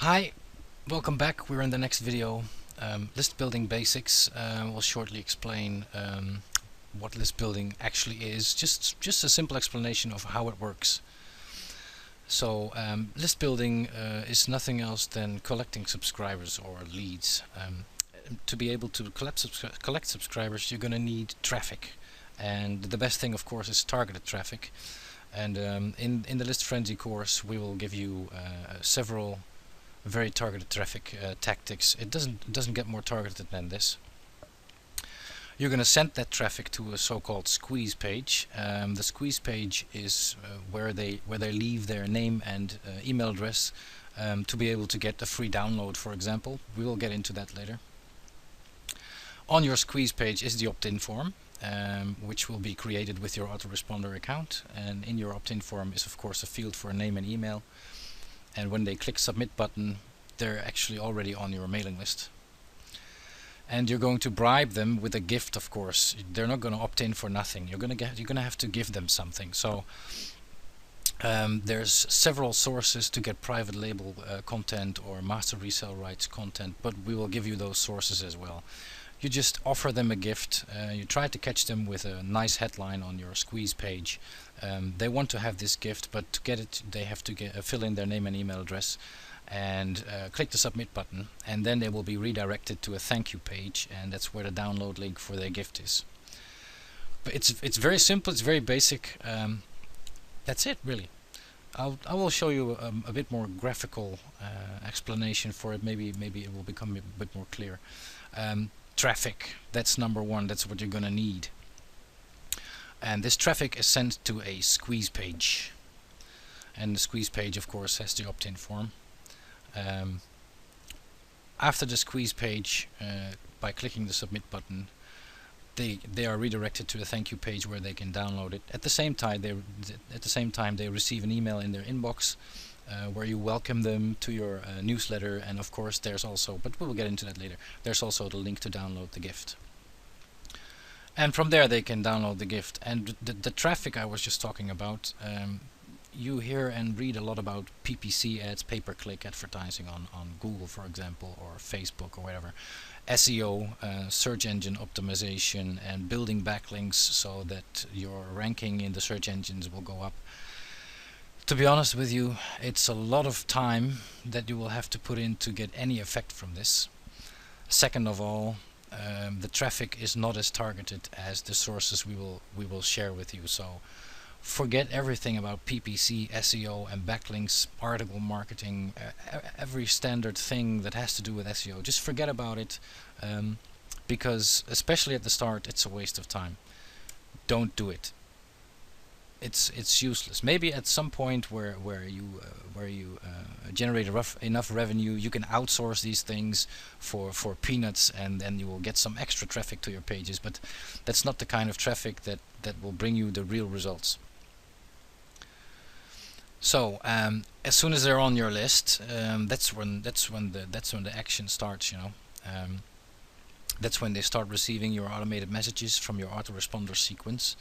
Hi, welcome back. We're in the next video. List building basics. We'll shortly explain what list building actually is. Just a simple explanation of how it works. So list building is nothing else than collecting subscribers or leads. To be able to collect subscribers, you're going to need traffic, and the best thing, of course, is targeted traffic. And in the List Frenzy course, we will give you several very targeted traffic tactics. It doesn't get more targeted than this. You're going to send that traffic to a so-called squeeze page. The squeeze page is where they leave their name and email address to be able to get a free download, for example. We will get into that later. On your squeeze page is the opt-in form, which will be created with your autoresponder account, and in your opt-in form is of course a field for a name and email, and when they click submit button, they're actually already on your mailing list. And you're going to bribe them with a gift, of course. They're not going to opt in for nothing. You're going to have to give them something. So there's several sources to get private label content or master resale rights content, but we will give you those sources as well. You just offer them a gift. You try to catch them with a nice headline on your squeeze page. They want to have this gift, but to get it they have to fill in their name and email address and click the submit button, and then they will be redirected to a thank you page, and that's where the download link for their gift is. But it's very simple, it's very basic. That's it, really. I will show you a bit more graphical explanation for it. Maybe it will become a bit more clear. Traffic, that's number one. That's what you're gonna need. And this traffic is sent to a squeeze page, and the squeeze page of course has the opt-in form. After the squeeze page, by clicking the submit button, they are redirected to the thank you page where they can download it. At the same time they receive an email in their inbox where you welcome them to your newsletter, and of course there's also, but we will get into that later, there's also the link to download the gift. And from there they can download the gift. And the traffic I was just talking about, you hear and read a lot about PPC ads, pay-per-click advertising on Google, for example, or Facebook or whatever. SEO, search engine optimization, and building backlinks so that your ranking in the search engines will go up. To be honest with you, it's a lot of time that you will have to put in to get any effect from this. Second of all, the traffic is not as targeted as the sources we will share with you. So forget everything about PPC, SEO, and backlinks, article marketing, every standard thing that has to do with SEO. Just forget about it, because especially at the start, it's a waste of time. Don't do it. It's useless. Maybe at some point where you generate enough revenue, you can outsource these things for peanuts, and then you will get some extra traffic to your pages. But that's not the kind of traffic that will bring you the real results. So as soon as they're on your list, that's when the action starts. You know, that's when they start receiving your automated messages from your autoresponder sequence,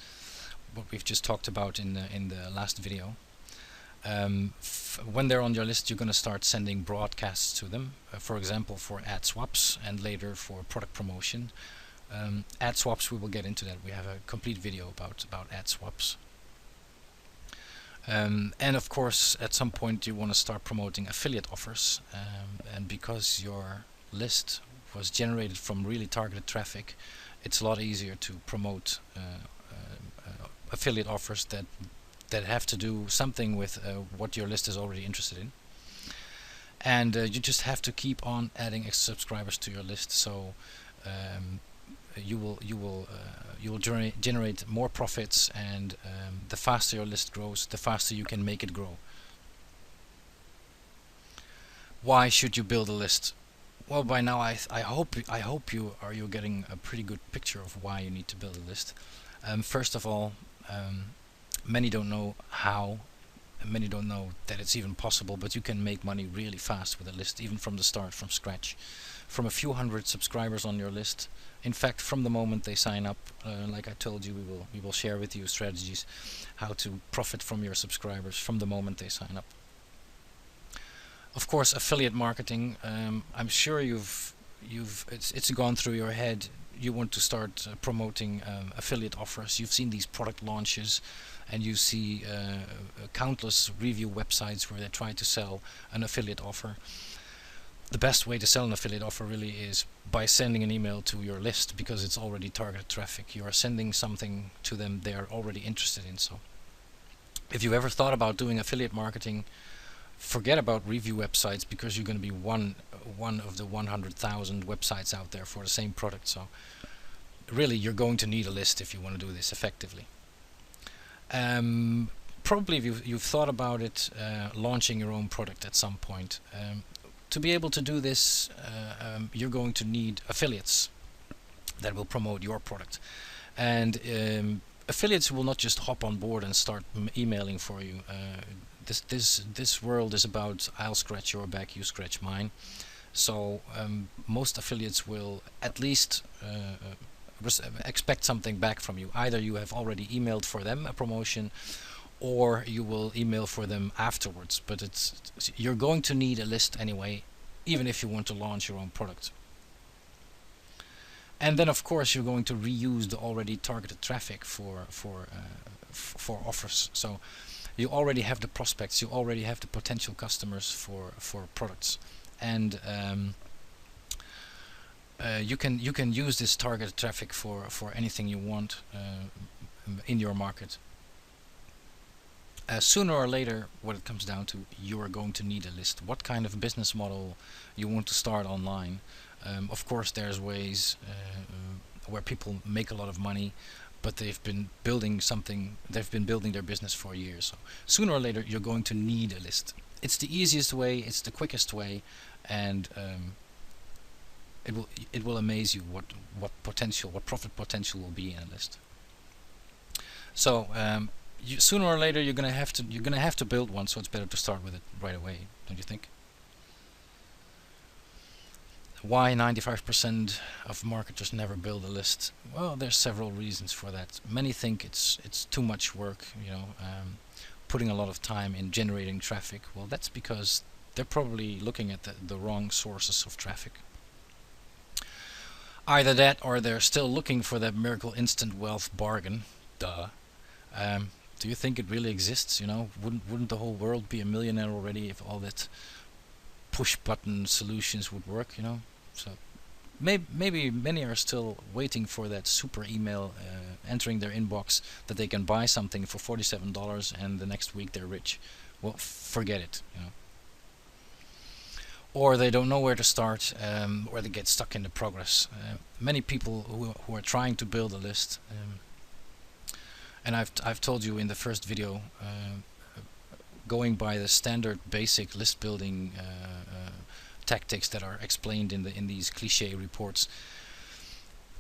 what we've just talked about in the last video. When they're on your list, you're going to start sending broadcasts to them, for example for ad swaps, and later for product promotion. Ad swaps, we will get into that. We have a complete video about ad swaps. And of course at some point you want to start promoting affiliate offers, and because your list was generated from really targeted traffic, it's a lot easier to promote affiliate offers that have to do something with what your list is already interested in. And you just have to keep on adding extra subscribers to your list, so you will generate more profits, and the faster your list grows, the faster you can make it grow. Why should you build a list? Well, by now I hope you're getting a pretty good picture of why you need to build a list. First of all, many don't know how, many don't know that it's even possible, but you can make money really fast with a list, even from the start, from scratch, from a few hundred subscribers on your list. In fact, from the moment they sign up, like I told you, we will share with you strategies how to profit from your subscribers from the moment they sign up. Of course, affiliate marketing. I'm sure it's gone through your head. You want to start promoting affiliate offers. You've seen these product launches, and you see countless review websites where they try to sell an affiliate offer. The best way to sell an affiliate offer really is by sending an email to your list, because it's already targeted traffic. You are sending something to them they are already interested in. So if you've ever thought about doing affiliate marketing, forget about review websites, because you're going to be one of the 100,000 websites out there for the same product. So really, you're going to need a list if you want to do this effectively. Probably you've thought about it, launching your own product at some point. To be able to do this, you're going to need affiliates that will promote your product, and affiliates will not just hop on board and start emailing for you. This world is about I'll scratch your back, you scratch mine. So most affiliates will at least expect something back from you. Either you have already emailed for them a promotion, or you will email for them afterwards. But you're going to need a list anyway, even if you want to launch your own product. And then of course you're going to reuse the already targeted traffic for offers. So you already have the prospects, you already have the potential customers for products, and you can use this targeted traffic for anything you want in your market. Sooner or later, what it comes down to, you are going to need a list. What kind of business model you want to start online? Of course, there's ways where people make a lot of money, but they've been building their business for years. So sooner or later, you're going to need a list. It's the easiest way, it's the quickest way, and it will amaze you what profit potential will be in a list. So sooner or later you're gonna have to build one, so it's better to start with it right away, don't you think? Why 95% of marketers never build a list? Well, there's several reasons for that. Many think it's too much work, putting a lot of time in generating traffic. Well, that's because they're probably looking at the wrong sources of traffic. Either that, or they're still looking for that miracle instant wealth bargain. Duh. Do you think it really exists? Wouldn't the whole world be a millionaire already if all that push button solutions would work? So maybe many are still waiting for that super email entering their inbox that they can buy something for $47 and the next week they're rich. Well, forget it. Or they don't know where to start, or they get stuck in the progress. Many people who are trying to build a list, and I've told you in the first video, going by the standard basic list building tactics that are explained in these cliche reports,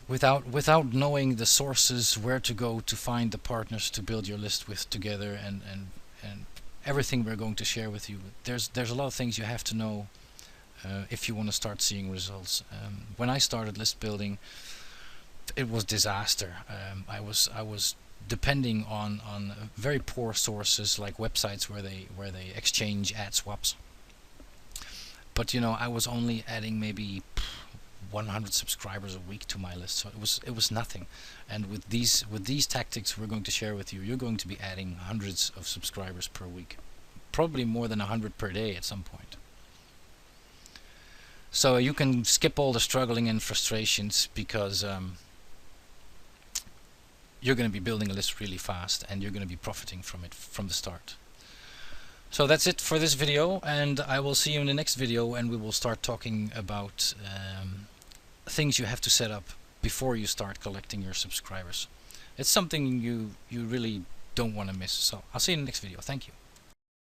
without knowing the sources, where to go to find the partners to build your list with together, and everything we're going to share with you. There's a lot of things you have to know if you want to start seeing results. When I started list building, it was disaster. I was depending on very poor sources, like websites where they exchange ad swaps. But I was only adding maybe 100 subscribers a week to my list, so it was nothing. And with these tactics we're going to share with you, you're going to be adding hundreds of subscribers per week, probably more than 100 per day at some point. So you can skip all the struggling and frustrations, because you're going to be building a list really fast, and you're going to be profiting from it from the start. So that's it for this video, and I will see you in the next video, and we will start talking about things you have to set up before you start collecting your subscribers. It's something you really don't want to miss. So I'll see you in the next video. Thank you.